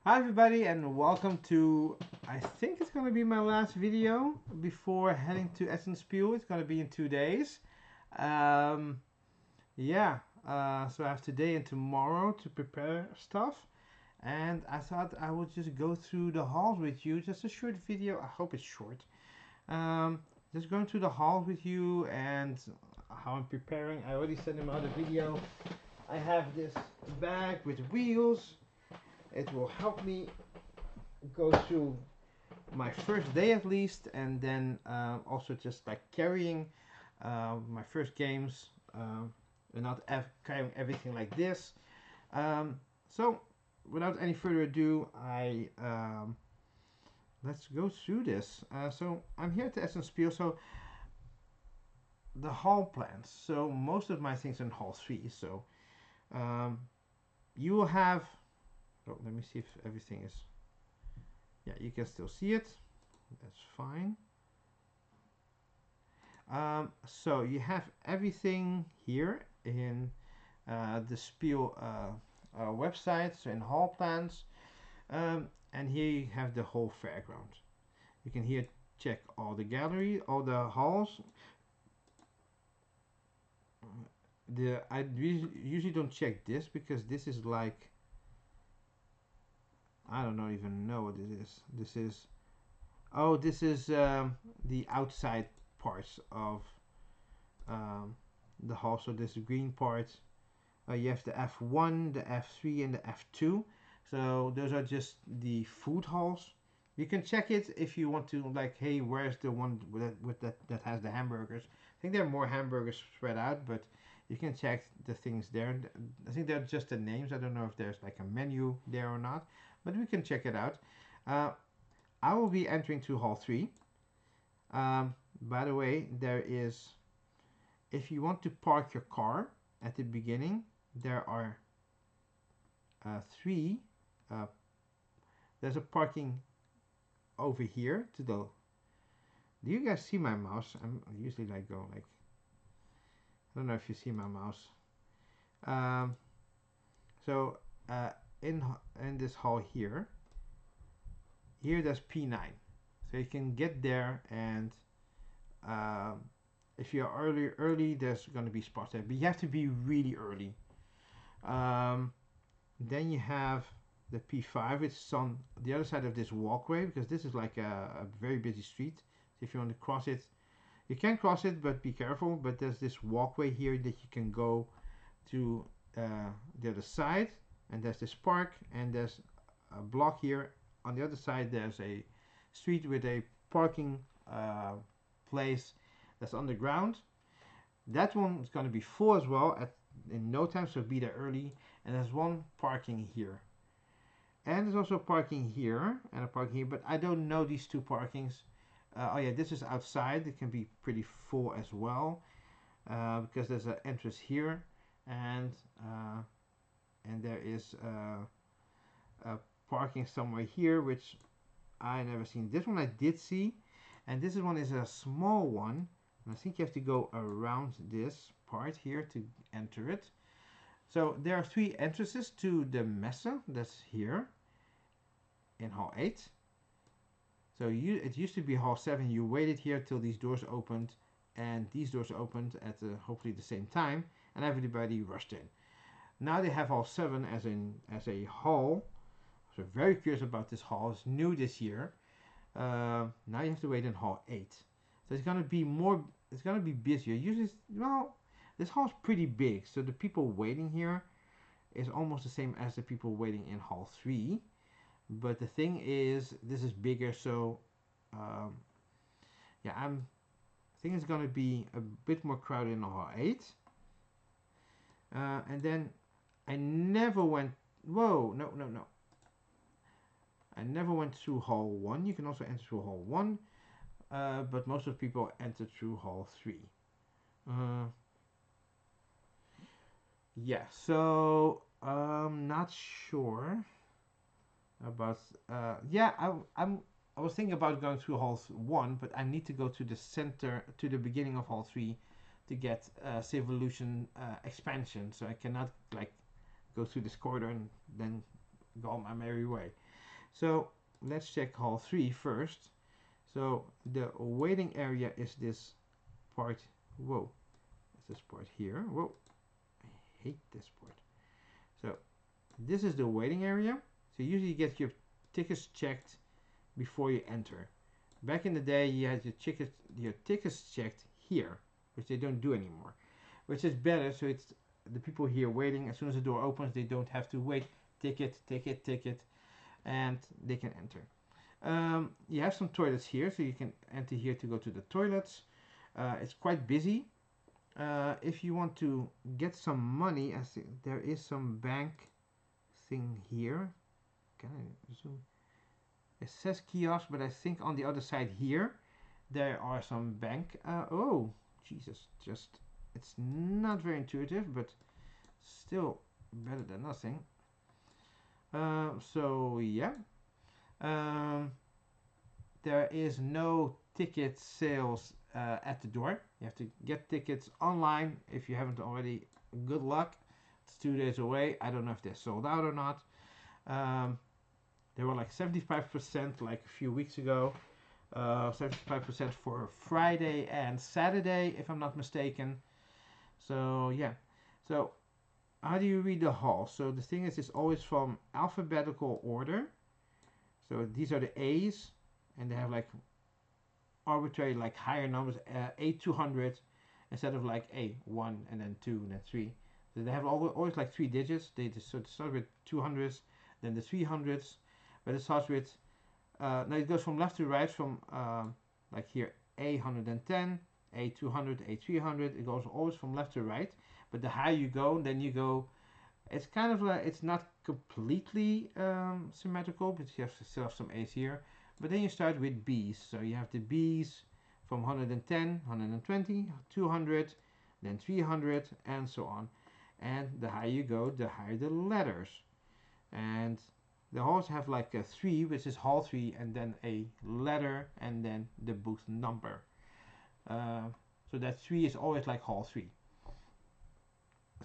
Hi everybody and welcome to, I think it's going to be my last video before heading to Essen Spiel. It's going to be in 2 days. Um, yeah, so I have today and tomorrow to prepare stuff. And I thought I would just go through the halls with you. Just a short video. I hope it's short. Um, just going through the halls with you and how I'm preparing. I already sent him out a video. I have this bag with wheels. It will help me go through my first day at least, and then also just like carrying my first games and not carrying everything like this. So, without any further ado, I let's go through this. So I'm here at the Essen Spiel. So the hall plans. So most of my things in hall 3. So um, you will have. Oh, let me see if everything is. Yeah, you can still see it. That's fine. So you have everything here in the Spiel website, so in hall plans, and here you have the whole fairground. You can here check all the gallery, all the halls. I usually don't check this because this is like I don't even know what this is. This is the outside parts of um, the hall. So this green part. You have the F1, the F3, and the F2. So those are just the food halls. You can check it if you want to, like, hey, where's the one that has the hamburgers? I think there are more hamburgers spread out, but you can check the things there. I think they're just the names. I don't know if there's like a menu there or not, but we can check it out. Uh, I will be entering to hall 3. By the way, there is, if you want to park your car at the beginning, there are three. Uh, there's a parking over here to the. Do you guys see my mouse? I'm usually like go like. I don't know if you see my mouse. Um, so uh, in this hall here, there's P9, so you can get there, and um, if you're early, there's gonna be spots there, but you have to be really early. Um, Then you have the P5. It's on the other side of this walkway because this is like a very busy street. So if you want to cross it, you can cross it, but be careful. But there's this walkway here that you can go to the other side, and there's this park, and there's a block here. On the other side, there's a street with a parking place that's underground. That one is going to be full as well in no time, so be there early. And there's one parking here. And there's also parking here and a parking here, but I don't know these two parkings. Oh yeah, this is outside. It can be pretty full as well because there's an entrance here, and uh, there is a parking somewhere here, which I never seen. This one I did see, and this one is a small one. And I think you have to go around this part here to enter it. So there are three entrances to the Messe. That's here in hall 8. So it used to be hall 7. You waited here till these doors opened, and these doors opened at hopefully the same time, and everybody rushed in. Now they have hall 7 as a hall. So very curious about this hall. It's new this year. Now you have to wait in hall 8. So it's gonna be more. It's gonna be busier. Usually, well, this hall is pretty big, so the people waiting here is almost the same as the people waiting in hall 3. But the thing is, this is bigger, so um, yeah, I think it's gonna be a bit more crowded in hall 8. And then I never went. Whoa, no, no, no. I never went through hall 1. You can also enter through hall 1, but most of the people enter through hall 3. Yeah, so I'm not sure about. Yeah, I was thinking about going through hall 1, but I need to go to the center, to the beginning of hall 3, to get Civilization expansion. So I cannot like go through this corridor and then go on my merry way. So let's check hall 3 first. So the waiting area is this part. Whoa, it's this part here. Whoa, I hate this part. So this is the waiting area. So usually you get your tickets checked before you enter. Back in the day, you had your tickets checked here, which they don't do anymore, which is better. So it's the people here waiting. As soon as the door opens, they don't have to wait. Ticket, ticket, ticket, and they can enter. You have some toilets here, so you can enter here to go to the toilets. It's quite busy. If you want to get some money, I think there is some bank thing here. Can I zoom? It says kiosk, but I think on the other side here there are some bank. Oh, Jesus! Just it's not very intuitive, but still better than nothing. So yeah, um, there is no ticket sales at the door. You have to get tickets online if you haven't already. Good luck. It's 2 days away. I don't know if they're sold out or not. They were like 75% like a few weeks ago. 75% for Friday and Saturday, if I'm not mistaken. So yeah. So how do you read the hall? So the thing is, it's always from alphabetical order. So these are the A's, and they have like arbitrary like higher numbers, A200 instead of like A1 and then 2 and then 3. So they have always like 3 digits. They just start with 200s, then the 300s, but it starts with now it goes from left to right from like here A110, A200, A300. It goes always from left to right. But the higher you go, then you go. It's kind of like it's not completely symmetrical, but you have to still have some A's here. But then you start with B's. So you have the B's from 110, 120, 200, then 300, and so on. And the higher you go, the higher the letters. And they always have like a 3, which is hall 3, and then a letter, and then the booth number. So that 3 is always like hall 3.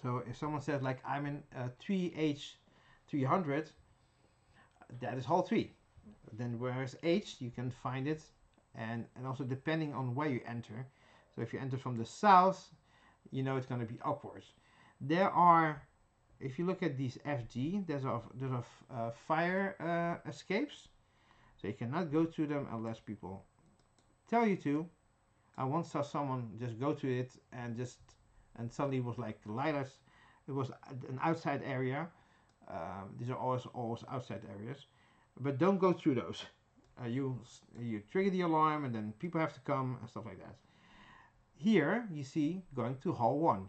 So if someone says like I'm in 3H300, that is hall 3. Then whereas H, you can find it, and also depending on where you enter. So if you enter from the south, you know it's going to be upwards. There are, if you look at these FG, there's fire escapes. So you cannot go to them unless people tell you to. I once saw someone just go to it and suddenly it was like lighters. It was an outside area. These are always outside areas, but don't go through those. You trigger the alarm and then people have to come and stuff like that. Here you see going to hall 1.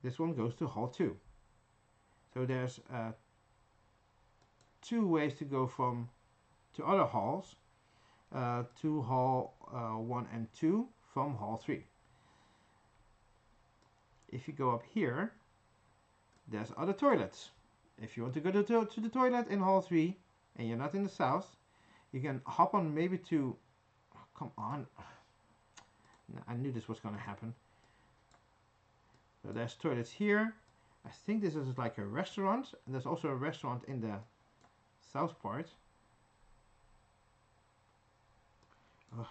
This one goes to hall 2. So there's 2 ways to go to other halls, to hall 1 and 2 from hall 3. If you go up here, there's other toilets. If you want to go to the toilet in hall 3 and you're not in the south, you can hop on maybe to, oh, come on, I knew this was going to happen. So there's toilets here. I think this is like a restaurant, and there's also a restaurant in the south part. Ugh.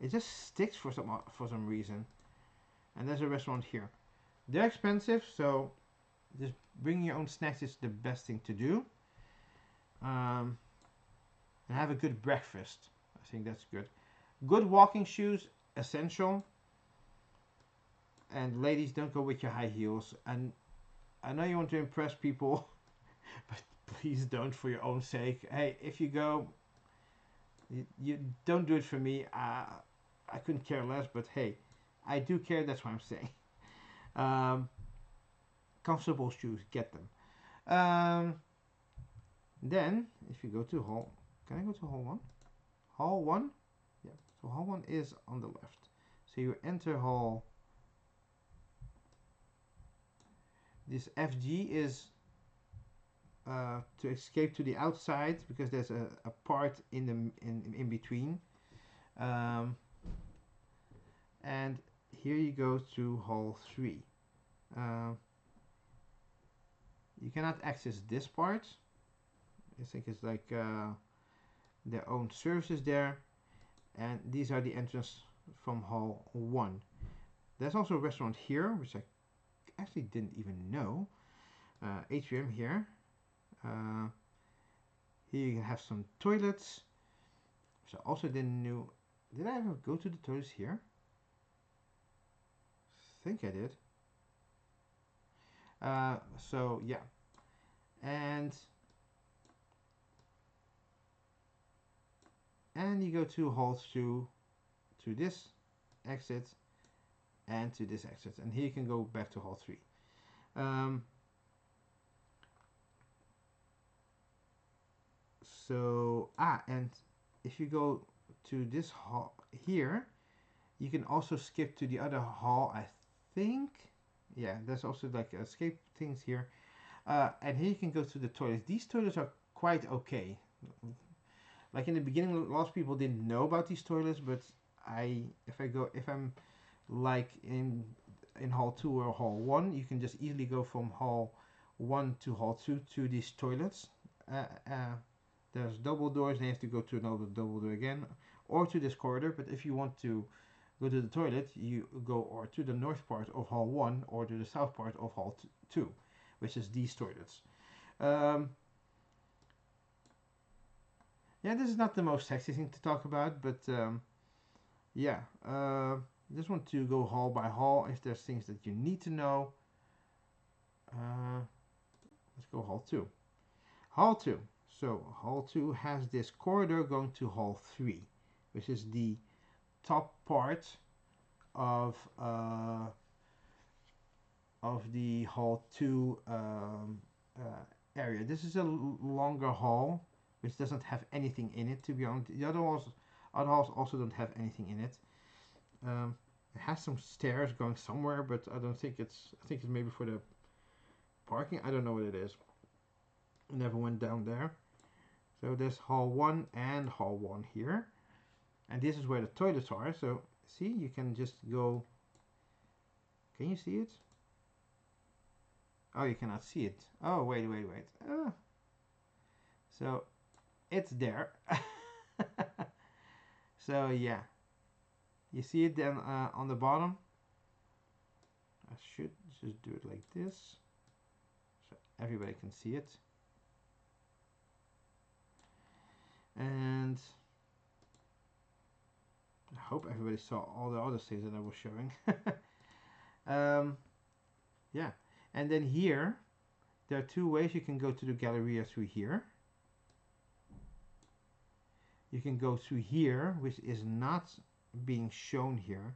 It just sticks for some reason. And there's a restaurant here. They're expensive, so just bringing your own snacks is the best thing to do. And have a good breakfast. I think that's good. Good walking shoes, essential. And ladies, don't go with your high heels. And I know you want to impress people, but please don't for your own sake. Hey, if you go, you don't do it for me. I couldn't care less, but hey, I do care. That's what I'm saying. Comfortable shoes, get them. Then, if you go to hall, can I go to hall 1? Hall 1? Yeah, so hall 1 is on the left. So you enter hall. This FG is to escape to the outside because there's a part in between. And here you go to hall 3. You cannot access this part. I think it's like their own services there. And these are the entrance from hall 1. There's also a restaurant here, which I actually didn't even know. Atrium here. Here you can have some toilets, which I also didn't know. Did I ever go to the toilets here? I think I did. So yeah, and you go to hall 2 to this exit and to this exit, and here you can go back to hall 3. And if you go to this hall here, you can also skip to the other hall, I think. Yeah, there's also like escape things here. And here you can go to the toilets. These toilets are quite okay. Like in the beginning, lots of people didn't know about these toilets, but if I'm like in hall 2 or hall 1, you can just easily go from hall 1 to hall 2 to these toilets. There's double doors, and you have to go to another double door again, or to this corridor. But if you want to go to the toilet, you go or to the north part of hall 1 or to the south part of hall 2, which is these toilets. Yeah, this is not the most sexy thing to talk about, but yeah, just want to go hall by hall if there's things that you need to know. Let's go hall 2. Hall 2. So hall 2 has this corridor going to hall 3, which is the top part of the hall 2 area. This is a longer hall, which doesn't have anything in it, to be honest. The other halls also don't have anything in it. It has some stairs going somewhere, but I think it's maybe for the parking. I don't know what it is. I never went down there. So there's hall 1 and hall 1 here. And this is where the toilets are. So see, you can just go. Can you see it? Oh, you cannot see it. Oh, wait. So it's there. So yeah, you see it then on the bottom. I should just do it like this, so everybody can see it. And I hope everybody saw all the other things that I was showing. Yeah, and then here there are two ways you can go to the Galleria through here. You can go through here, which is not being shown here,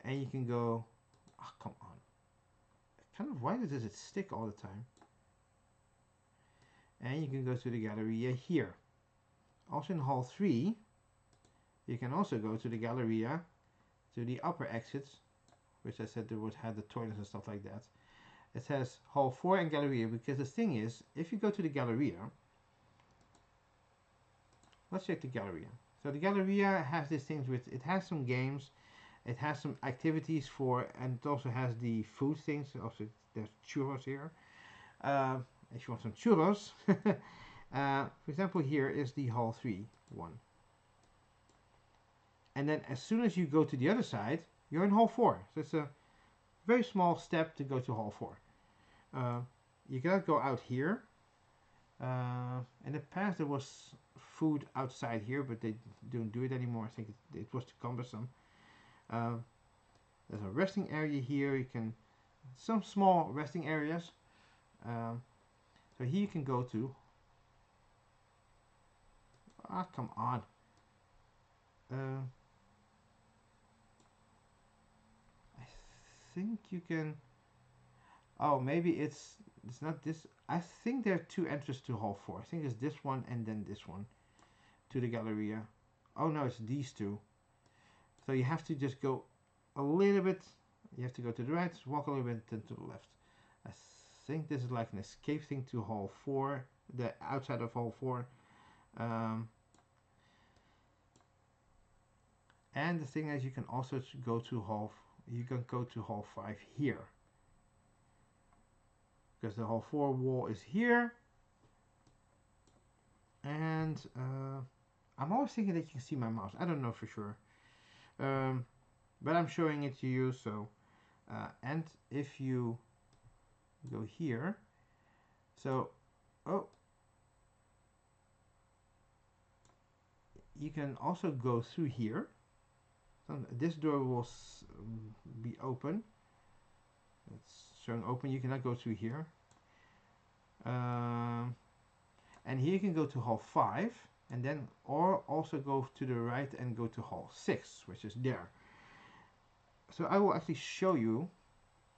and you can go. Oh, come on! Kind of, why does it stick all the time? And you can go to the Galleria here. Also in hall 3, you can also go to the Galleria, to the upper exits, which I said there would have the toilets and stuff like that. It says hall 4 and Galleria, because the thing is, if you go to the Galleria, let's check the Galleria. So the Galleria has these things with, it has some games, it has some activities for, and it also has the food things. Also, there's churros here. If you want some churros. For example, here is the hall 3 one. And then as soon as you go to the other side, you're in hall 4. So it's a very small step to go to hall 4. You cannot go out here. In the past there was food outside here, but they don't do it anymore. I think it was too cumbersome. There's a resting area here. You can, some small resting areas. So here you can go to. Ah, come on. I think you can. Oh, maybe it's not this. I think there are two entrances to hall 4. I think it's this one and then this one to the Galleria. Oh no, it's these two. So you have to just go a little bit. You have to go to the right, walk a little bit, then to the left. I think this is like an escape thing to hall 4, the outside of hall 4. And the thing is, you can also go to hall 5 here, because the hall 4 wall is here, And I'm always thinking that you can see my mouse. I don't know for sure. Um, but I'm showing it to you. So, and if you go here, so, oh, you can also go through here. So this door will be open. It's showing open. You cannot go through here. Um, and here you can go to hall 5 and then or also go to the right and go to hall 6, which is there. So I will actually show you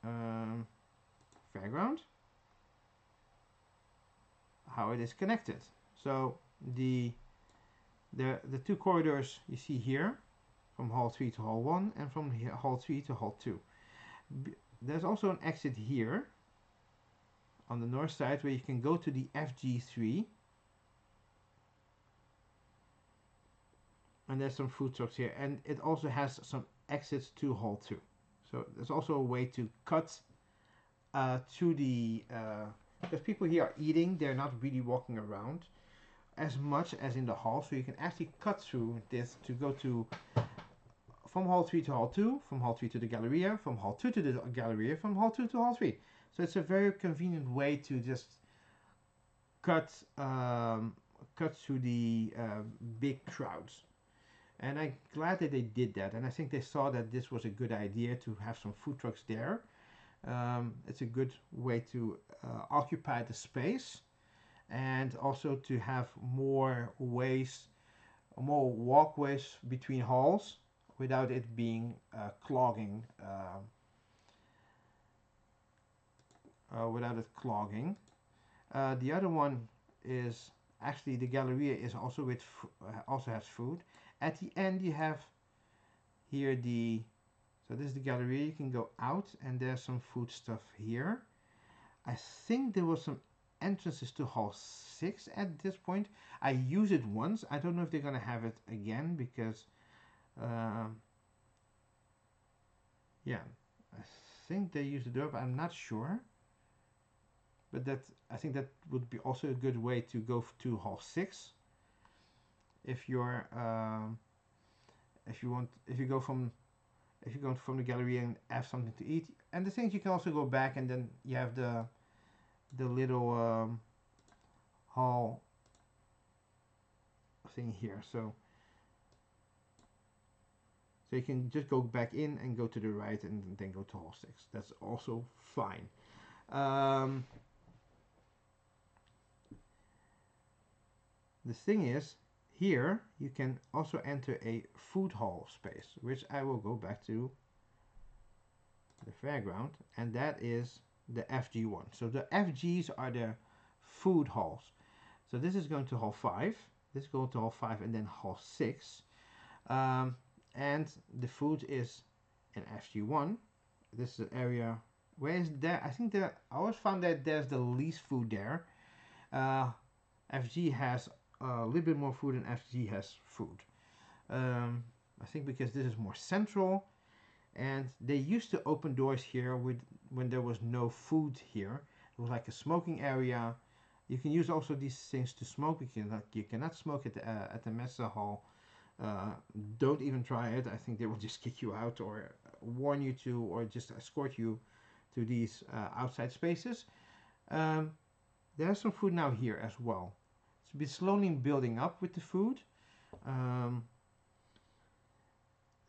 fairground, how it is connected. So the two corridors you see here, from hall 3 to hall 1 and from hall 3 to hall 2. There's also an exit here on the north side where you can go to the FG3, and there's some food trucks here, and it also has some exits to hall 2. So there's also a way to cut to the because people here are eating, they're not really walking around as much as in the hall, so you can actually cut through this to go to from hall 3 to hall 2, from hall 3 to the Galleria, from hall 2 to the Galleria, from hall 2 to hall 3. So it's a very convenient way to just cut cut through the big crowds. And I'm glad that they did that, and I think they saw that this was a good idea to have some food trucks there. It's a good way to occupy the space and also to have more ways, more walkways between halls without it being clogging. Without it clogging. The other one is actually the Galleria is also with also has food. At the end you have here the so this is the Galleria. You can go out and there's some food stuff here. I think there was some entrances to hall 6 at this point. I used it once. I don't know if they're gonna have it again because yeah, I think they used the door, but I'm not sure. But that I think that would be also a good way to go to hall 6 if you're if you go from the gallery and have something to eat. And the things you can also go back and then you have the little hall thing here. So you can just go back in and go to the right and then go to hall 6. That's also fine. The thing is, here you can also enter a food hall space, which I will go back to the fairground, and that is the FG1. So the FGs are the food halls. So this is going to hall 5, this is going to hall 5 and then hall 6. And the food is in FG1. This is an area where is there, I think I always found that there's the least food there. FG has a little bit more food and FG has food. I think because this is more central, and they used to open doors here when there was no food here. It was like a smoking area. You can use also these things to smoke. You cannot smoke at the messe hall. Don't even try it. I think they will just kick you out or warn you to, or just escort you to these outside spaces. There's some food now here as well. It's been slowly building up with the food.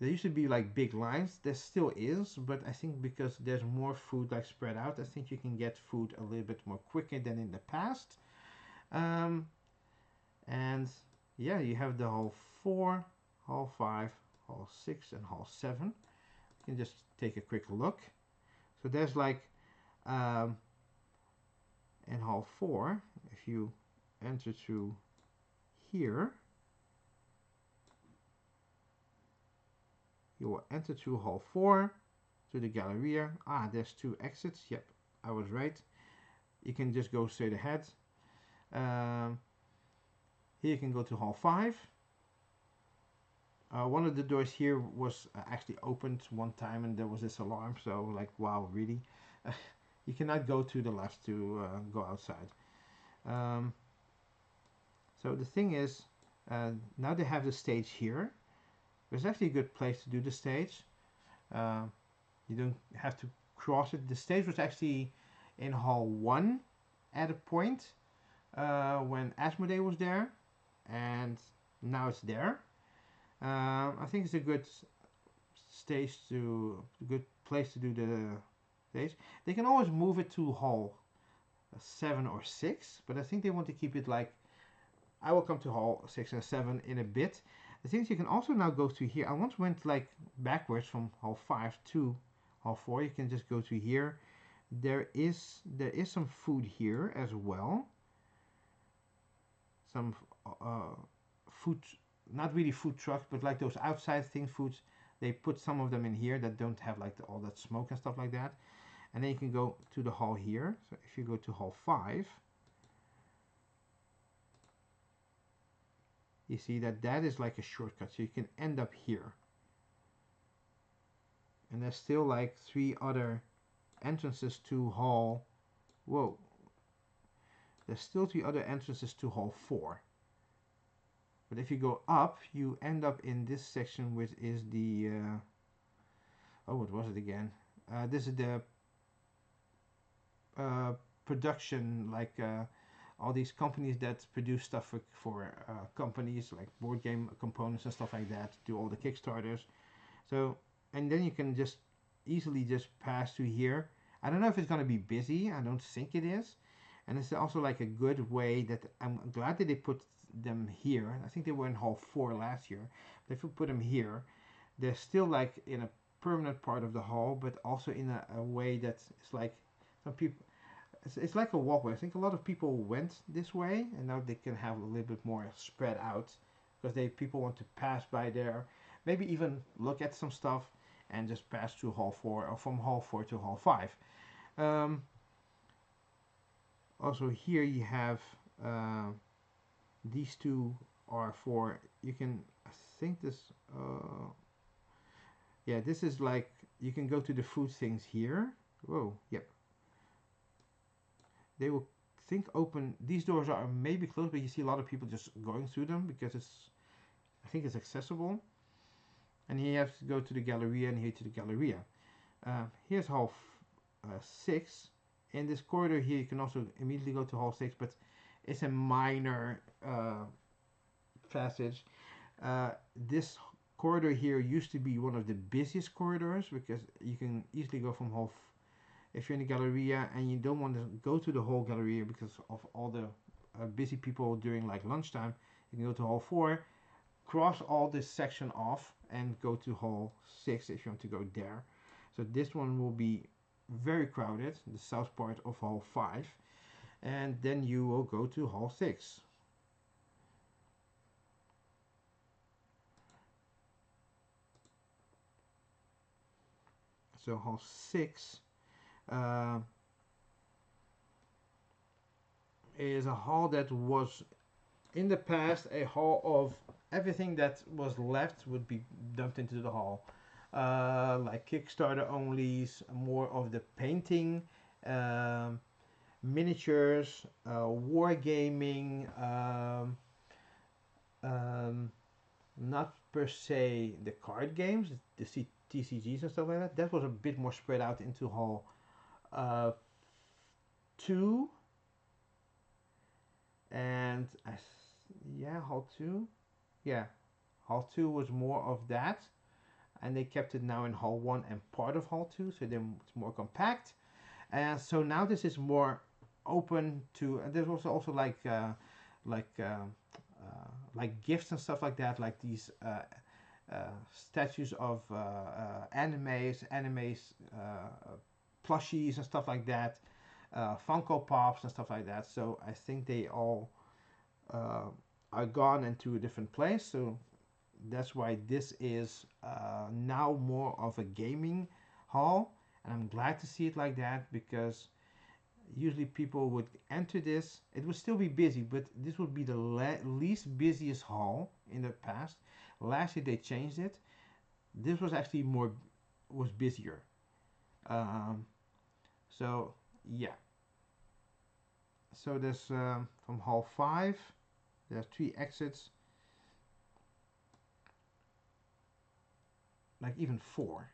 There used to be like big lines. There still is, but I think because there's more food like spread out, I think you can get food a little bit more quicker than in the past. And yeah, you have the hall 4, hall 5, hall 6, and hall 7. You can just take a quick look. So there's like in hall 4, if you enter through here, you will enter through hall 4 to the Galleria. There's 2 exits. Yep, I was right. You can just go straight ahead. Here you can go to hall 5. One of the doors here was actually opened one time and there was this alarm, so like, wow, really? You cannot go to the left to go outside. So the thing is, now they have the stage here. It's actually a good place to do the stage. Uh, you don't have to cross it. The stage was actually in Hall 1 at a point when Asmodee was there, and now it's there. I think it's a good stage to good place to do the stage. They can always move it to Hall 7 or 6, but I think they want to keep it like I will come to Hall 6 and 7 in a bit. The thing is, you can also now go to here. I once went like backwards from Hall 5 to Hall 4. You can just go to here. There is some food here as well. Some food, not really food trucks, but like those outside things, foods. They put some of them in here that don't have like all that smoke and stuff like that. And then you can go to the hall here. So if you go to Hall 5, you see that that is like a shortcut. So you can end up here. And there's still like 3 other entrances to Hall. Whoa. There's still 3 other entrances to Hall 4. But if you go up, you end up in this section, which is the... oh, what was it again? This is the production, like all these companies that produce stuff for companies, like board game components and stuff like that, do all the Kickstarters. So, and then you can just easily just pass through here. I don't know if it's going to be busy. I don't think it is. And it's also like a good way that I'm glad that they put them here. I think they were in Hall 4 last year. But if you put them here, they're still like in a permanent part of the hall, but also in a way that it's like some people. It's like a walkway. I think a lot of people went this way, and now they can have a little bit more spread out because people want to pass by there, maybe even look at some stuff, and just pass through Hall 4 or from Hall 4 to Hall 5. Also here you have these two are for you can I think this yeah, this is like you can go to the food things here. Whoa, yep. They will think open. These doors are maybe closed, but you see a lot of people just going through them because I think it's accessible. And here you have to go to the Galleria and here to the Galleria. Here's Hall 6. In this corridor here, you can also immediately go to Hall 6, but it's a minor passage. This corridor here used to be one of the busiest corridors because you can easily go from Hall if you're in the Galleria and you don't want to go to the whole Galleria because of all the busy people during like lunchtime, you can go to Hall 4, cross all this section off and go to Hall 6 if you want to go there. So this one will be very crowded, the south part of Hall 5, and then you will go to Hall 6. So Hall 6 is a hall that was in the past a hall of everything that was left would be dumped into the hall. Like Kickstarter onlys, more of the painting, miniatures, wargaming, not per se the card games, the TCGs and stuff like that. That was a bit more spread out into Hall 2 and yeah, Hall 2. Yeah, Hall 2 was more of that, and they kept it now in Hall 1 and part of Hall 2, so then it's more compact. And so now this is more open to. And there's also like gifts and stuff like that, like these statues of animes, plushies and stuff like that, Funko Pops and stuff like that. So I think they all are gone into a different place. So that's why this is now more of a gaming hall, and I'm glad to see it like that because usually people would enter this. It would still be busy, but this would be the least busiest hall in the past. Last year they changed it. This was actually was busier. So yeah. So there's from Hall 5, There's 3 exits, like even 4.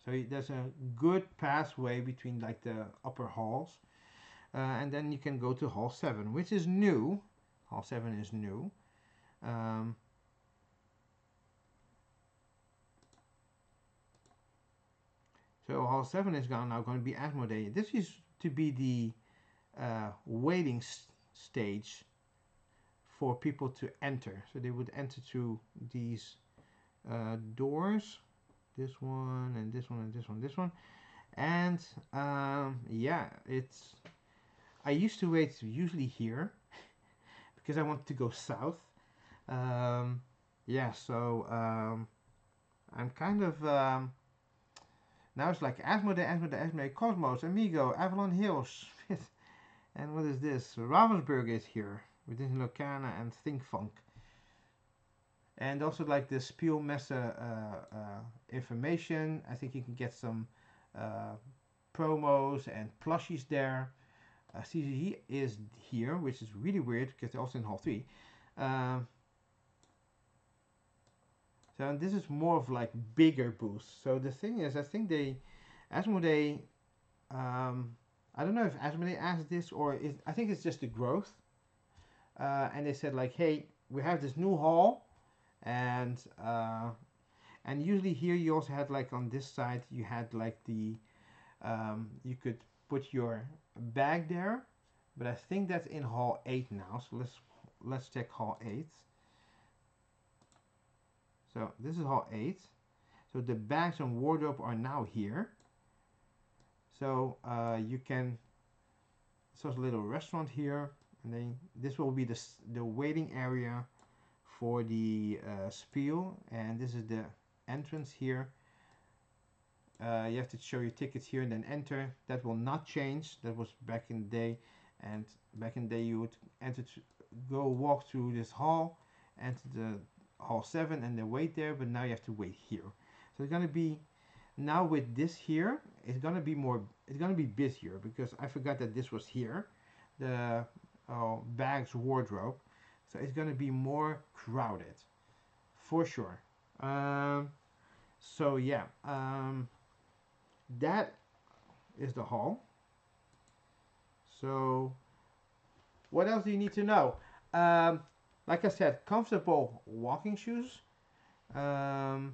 So there's a good pathway between like the upper halls. And then you can go to hall 7, which is new. Hall 7 is new. So hall 7 is now going to be Asmodee. This used to be the waiting stage for people to enter. So they would enter through these doors. This one and this one and this one, this one. And yeah, it's... I used to wait usually here because I wanted to go south. Yeah, so I'm kind of... now it's like Asmodee, Cosmos, Amigo, Avalon Hills. And what is this? Ravensburg is here. Within Locana and Think Funk. And also like the Spiel Messe information. I think you can get some promos and plushies there. CCG is here, which is really weird because they're also in Hall 3. So this is more of like bigger booths. So the thing is, I think Asmodee, I don't know if Asmodee asked this or I think it's just the growth. And they said like, hey, we have this new hall, and usually here you also had like on this side you had like the you could put your bag there, but I think that's in hall 8 now. So let's check hall 8. So this is hall 8. So the bags and wardrobe are now here. So you can. So there's a little restaurant here, and then this will be the waiting area for the Spiel, and this is the entrance here. You have to show your tickets here and then enter. That will not change. That was back in the day, and back in the day you would go walk through this hall, enter the hall 7 and then wait there, but now you have to wait here. So it's gonna be, now with this here, it's gonna be busier because I forgot that this was here, the bags wardrobe. So it's gonna be more crowded, for sure. So yeah, that is the hall. So what else do you need to know? Like I said, comfortable walking shoes. Oh,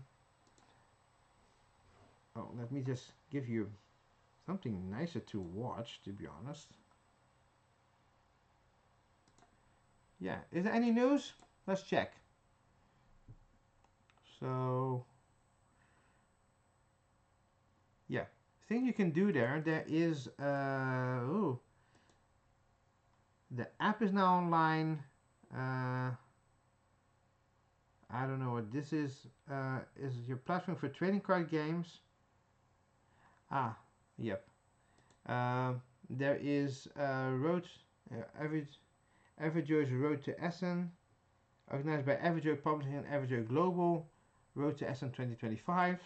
let me just give you something nicer to watch, to be honest. Yeah, is there any news? Let's check. So, yeah, thing you can do there is, ooh, the app is now online. I don't know what this is. Is your platform for trading card games? Ah, yep. There is Everjoy's Road to Essen, organized by Everjoy Publishing and Everjoy Global. Road to Essen 2025.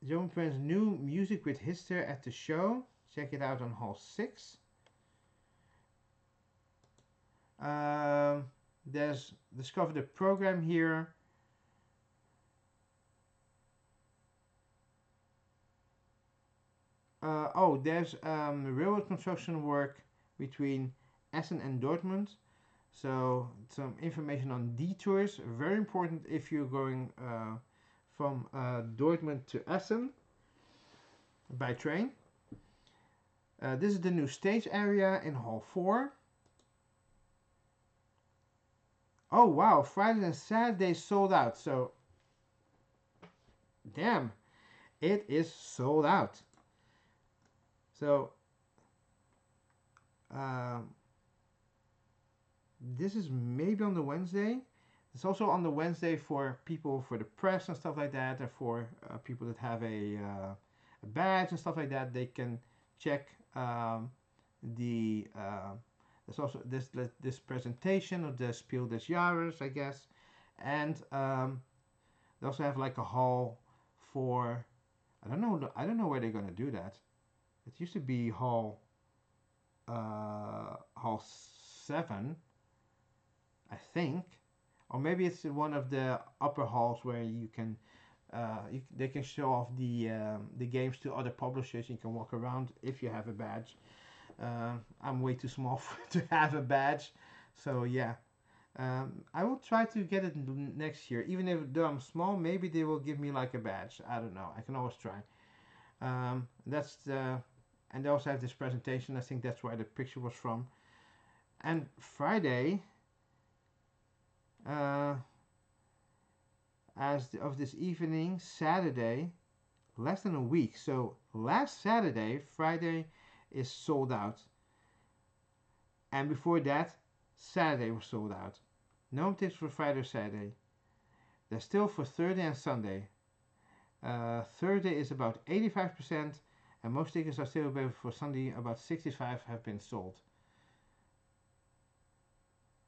Joan Prince's new music with Hister at the show. Check it out on Hall 6. There's discover the program here. There's railroad construction work between Essen and Dortmund. So some information on detours, very important if you're going from Dortmund to Essen by train. This is the new stage area in Hall 4. Oh wow, Fridays and Saturdays sold out. So, damn, it is sold out. So, this is maybe on the Wednesday. It's also on the Wednesday for people, for the press and stuff like that, and for people that have a badge and stuff like that. They can check there's also this presentation of the Spiel des Jahres, I guess, and they also have like a hall for, I don't know where they're gonna do that. It used to be hall 7, I think, or maybe it's in one of the upper halls where you can they can show off the games to other publishers. You can walk around if you have a badge. I'm way too small to have a badge, so yeah. I will try to get it next year, even if though I'm small. Maybe they will give me like a badge. I don't know. I can always try. That's the, and they also have this presentation. I think that's where the picture was from. And Friday, uh, of this evening, Saturday, less than a week. So last Saturday, Friday is sold out, and before that, Saturday was sold out. No tips for Friday or Saturday. They're still for Thursday and Sunday. Thursday is about 85%, and most tickets are still available for Sunday. About 65 have been sold.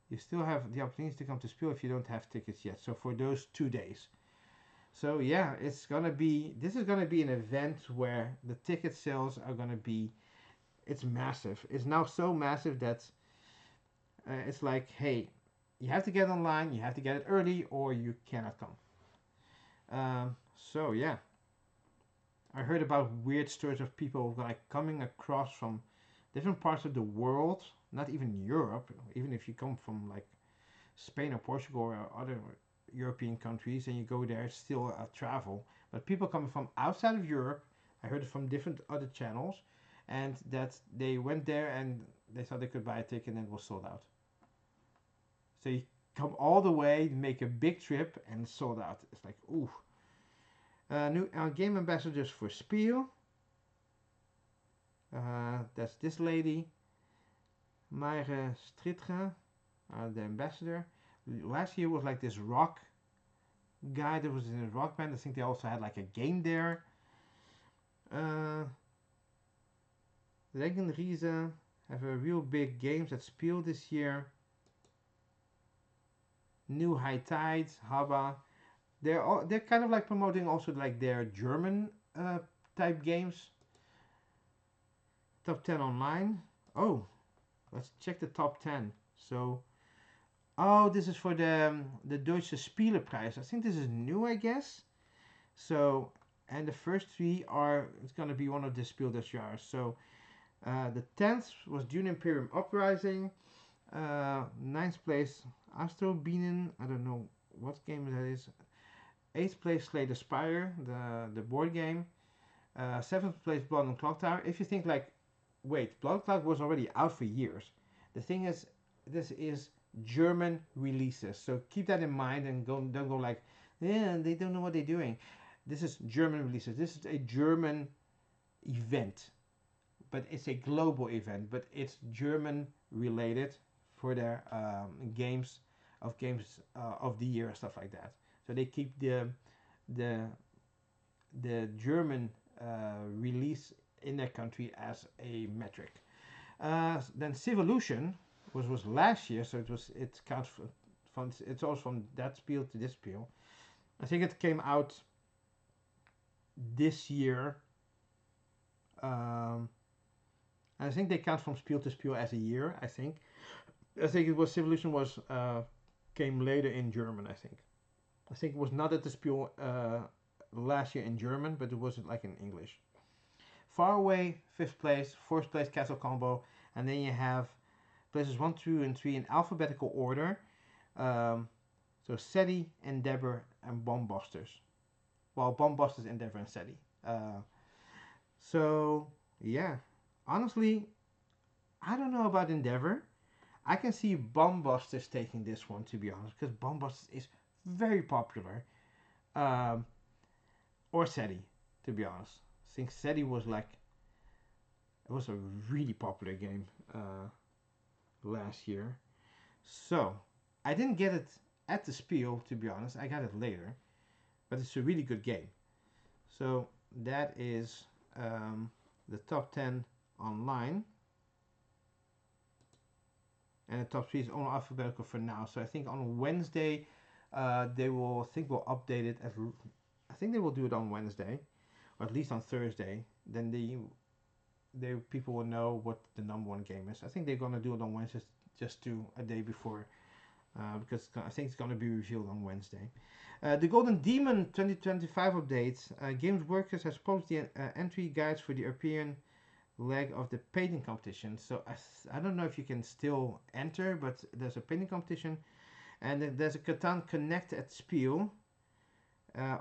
You still have the opportunity to come to Spiel if you don't have tickets yet. So for those 2 days. So yeah, this is gonna be an event where the ticket sales are gonna be, it's massive. It's now so massive that it's like, hey, you have to get online, you have to get it early, or you cannot come. So yeah, I heard about weird stories of people like coming across from different parts of the world, not even Europe. Even if you come from like Spain or Portugal or other European countries and you go there, it's still travel. But people coming from outside of Europe, I heard it from different other channels, and that they went there and they thought they could buy a ticket and it was sold out. So you come all the way, make a big trip, and it's sold out. It's like, ooh. New game ambassadors for Spiel. That's this lady, Maire Stritre, the ambassador. Last year was like this rock guy that was in a rock band. I think they also had like a game there. Regen Riese have a real big games at Spiel this year. New High Tides, Haba. They're kind of like promoting also like their German type games. Top 10 online. Oh, let's check the top 10. So, oh, this is for the Deutsche Spielepreis. I think this is new, I guess. So, and the first three are, it's gonna be one of the Spiel des Jahres. So, the 10th was Dune Imperium Uprising. 9th place, Astro Bienen. I don't know what game that is. 8th place, Slay the Spire, the board game. 7th place, Blood and Clock Tower. If you think like, wait, Blood Clock was already out for years. The thing is, this is German releases, so keep that in mind and don't go like, yeah, they don't know what they're doing. This is German releases. This is a German event, but it's a global event, but it's German related for their games of the year and stuff like that. So they keep the German release in their country as a metric. Then Civolution was last year, so it counts from it's also from that Spiel to this Spiel. I think it came out this year. I think they count from Spiel to Spiel as a year. I think it was Civolution was came later in German. I think it was not at the Spiel last year in German, but it was like in English. Far Away, 5th place, 4th place Castle Combo, and then you have places 1, 2, and 3 in alphabetical order. So SETI, Endeavor, and Bombusters. Well, Bombusters, Endeavor, and SETI. So yeah, honestly, I don't know about Endeavor. I can see Bombusters taking this one, to be honest, because Bombusters is very popular. Or SETI, to be honest. I think SETI was like, it was a really popular game last year. So I didn't get it at the Spiel, to be honest. I got it later, but it's a really good game. So that is the top 10 online, and the top 3 is only alphabetical for now. So I think on Wednesday they will, will update it. I think they will do it on Wednesday, or at least on Thursday. Then the people will know what the number one game is. I think they're gonna do it on Wednesday just do a day before because I think it's going to be revealed on Wednesday. The Golden Demon 2025 update. Games Workers has published the entry guides for the European leg of the painting competition. So I don't know if you can still enter, but there's a painting competition. And then there's a Catan Connect at Spiel.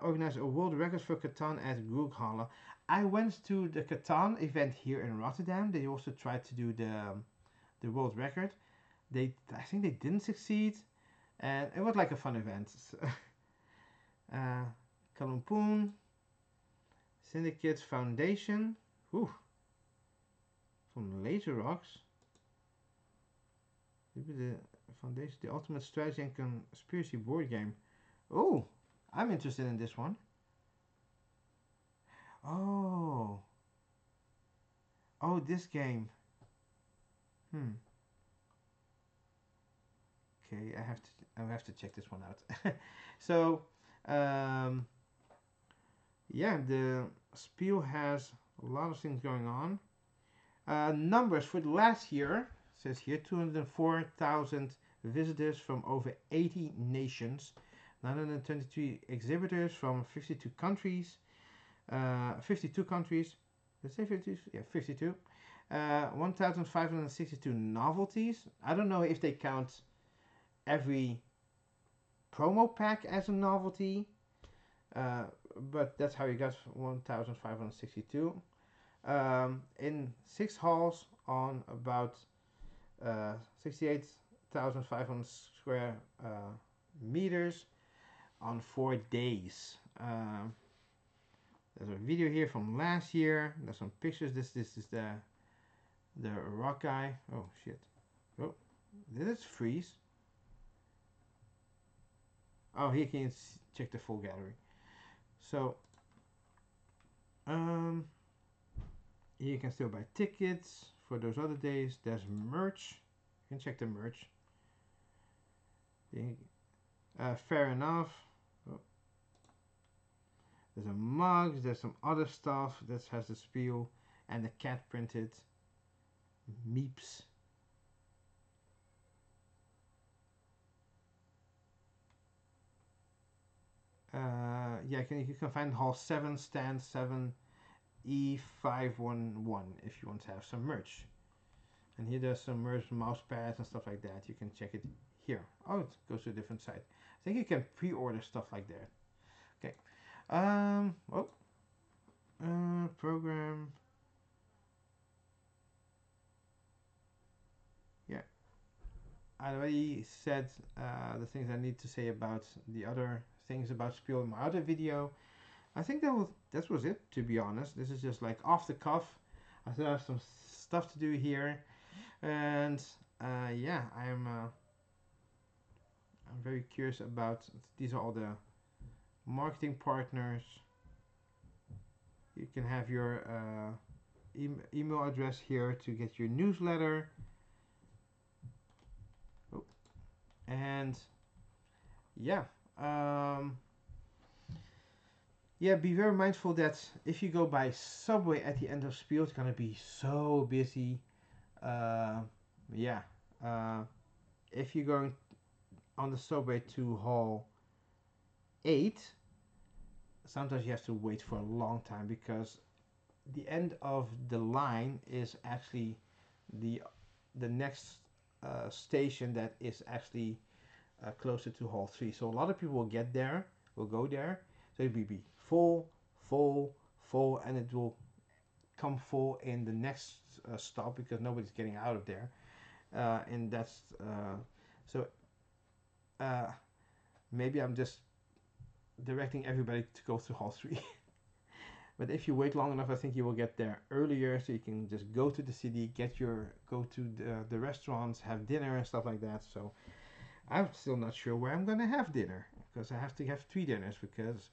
Organized a world record for Catan at Groeghalle. I went to the Catan event here in Rotterdam. They also tried to do the world record. I think they didn't succeed, and it was like a fun event. Kalumpoon, Syndicate Foundation, whew, from Laser Rocks. Maybe the Foundation, the Ultimate Strategy and Conspiracy board game. Oh, I'm interested in this one. Oh, this game. Okay, I have to check this one out. So, um, yeah, the Spiel has a lot of things going on. Numbers for the last year says here 204,000 visitors from over 80 nations, 923 exhibitors from 52 countries. 52 countries. Let's say 52. Yeah, 52. 1,562 novelties. I don't know if they count every promo pack as a novelty, but that's how you got 1,562. In 6 halls on about 68,500 square meters on 4 days. There's a video here from last year. There's some pictures. This is the rock guy. Oh shit! Oh, did it freeze? Oh, here you can check the full gallery. So, here you can still buy tickets for those other days. There's merch. You can check the merch. Fair enough. Oh. There's a mug. There's some other stuff that has the Spiel and the cat printed meeps. Yeah, you can find hall 7, stand 7, E511 if you want to have some merch. And here there's some merch, mouse pads and stuff like that. You can check it here. Oh, it goes to a different site. I think you can pre-order stuff like that. Okay. Program. Yeah. I already said the things I need to say about the other things about Spiel in my other video. I think that was it, to be honest. This is just like off the cuff. I still have some stuff to do here, and yeah, I'm very curious about. These are all the marketing partners. You can have your email address here to get your newsletter. Oh, and yeah. Yeah, be very mindful that if you go by subway at the end of Spiel, it's gonna be so busy. Yeah, if you're going on the subway to hall 8, sometimes you have to wait for a long time because the end of the line is actually the next station that is actually closer to hall 3. So a lot of people will go there. So it will be full, full, full, and it will come full in the next stop because nobody's getting out of there. And that's so maybe I'm just directing everybody to go to hall 3. But if you wait long enough, I think you will get there earlier, so you can just go to the city, go to the restaurants, have dinner and stuff like that. So I'm still not sure where I'm gonna have dinner because I have to have 3 dinners because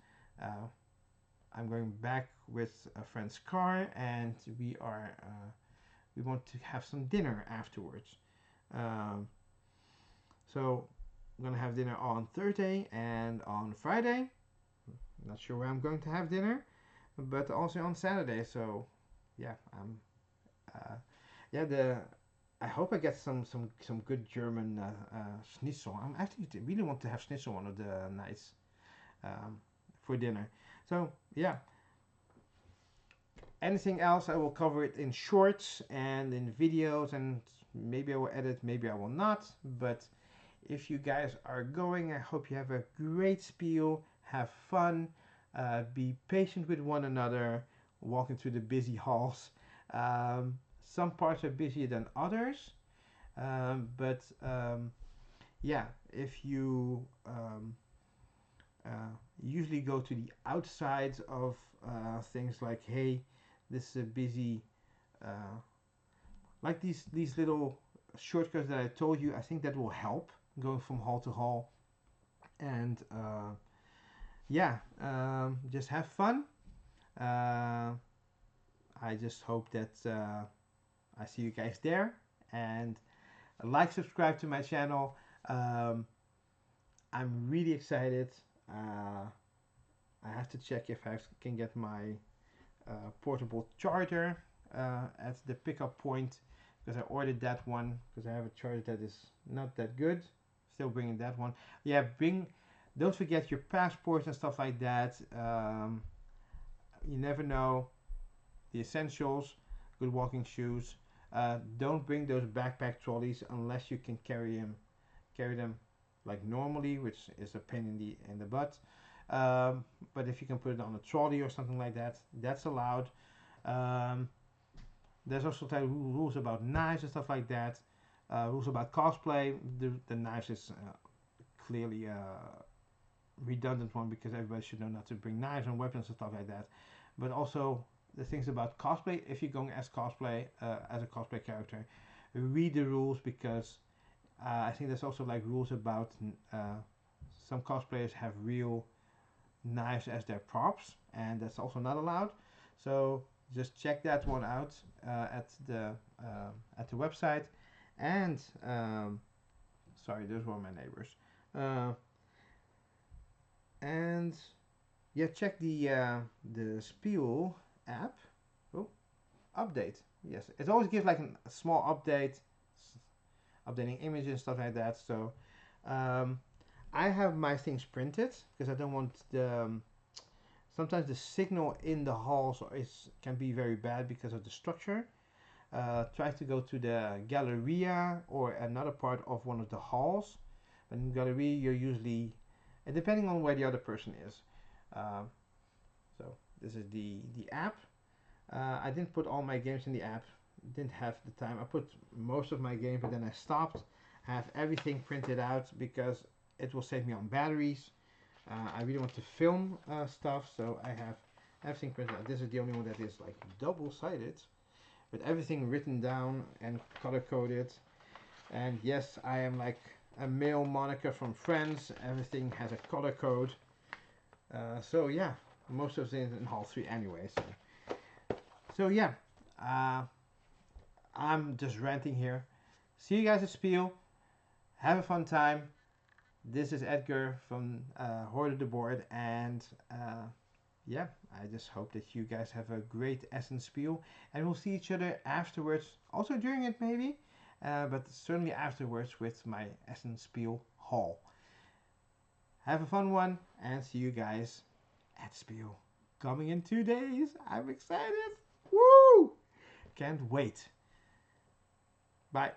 I'm going back with a friend's car and we want to have some dinner afterwards. So I'm gonna have dinner on Thursday and on Friday. Not sure where I'm going to have dinner, but also on Saturday. So yeah, yeah, I hope I get some good German schnitzel. I'm actually really want to have schnitzel one of the nights um, for dinner. So yeah, anything else I will cover it in shorts and in videos, and maybe I will edit, maybe I will not. But if you guys are going, I hope you have a great Spiel, have fun, be patient with one another, walking through the busy halls. Some parts are busier than others, but yeah, if you usually go to the outsides of things like, hey, this is a busy, uh, like these little shortcuts that I told you. I think that will help going from hall to hall, and yeah, just have fun. Uh, I just hope that I see you guys there, and like, subscribe to my channel. Um, I'm really excited. I have to check if I can get my portable charger at the pickup point, because I ordered that one because I have a charger that is not that good. Still bringing that one. Yeah, don't forget your passports and stuff like that. You never know. The essentials, good walking shoes. Don't bring those backpack trolleys unless you can carry them like normally, which is a pain in the butt. Um, but if you can put it on a trolley or something like that, that's allowed. Um, there's also rules about knives and stuff like that. Rules about cosplay. The knives is clearly a redundant one, because everybody should know not to bring knives and weapons and stuff like that. But also the things about cosplay. If you're going as as a cosplay character, read the rules, because I think there's also like rules about some cosplayers have real knives as their props, and that's also not allowed. So just check that one out at the website. And sorry, those were my neighbors. Uh, and yeah, check the Spiel app. Oh, update. Yes, it always gives like a small update, updating images and stuff like that. So um, I have my things printed because I don't want the sometimes the signal in the halls can be very bad because of the structure. Try to go to the Galleria or another part of one of the halls. But in Galleria, you're usually, depending on where the other person is. Uh, so this is the app. I didn't put all my games in the app. Didn't have the time. I put most of my games, but then I stopped. I have everything printed out because it will save me on batteries. I really want to film stuff, so I have everything printed out. This is the only one that is like double-sided, with everything written down and color-coded. And yes, I am like a male Monica from Friends. Everything has a color code. So yeah, most of it in Hall 3 anyway. So yeah, uh, I'm just ranting here. See you guys at Spiel. Have a fun time. This is Edgar from Horde the Board, and yeah, I just hope that you guys have a great Essen Spiel, and we'll see each other afterwards, also during it maybe, but certainly afterwards with my Essen Spiel haul. Have a fun one, and see you guys at Spiel. Coming in 2 days. I'm excited. Woo! Can't wait. Bye.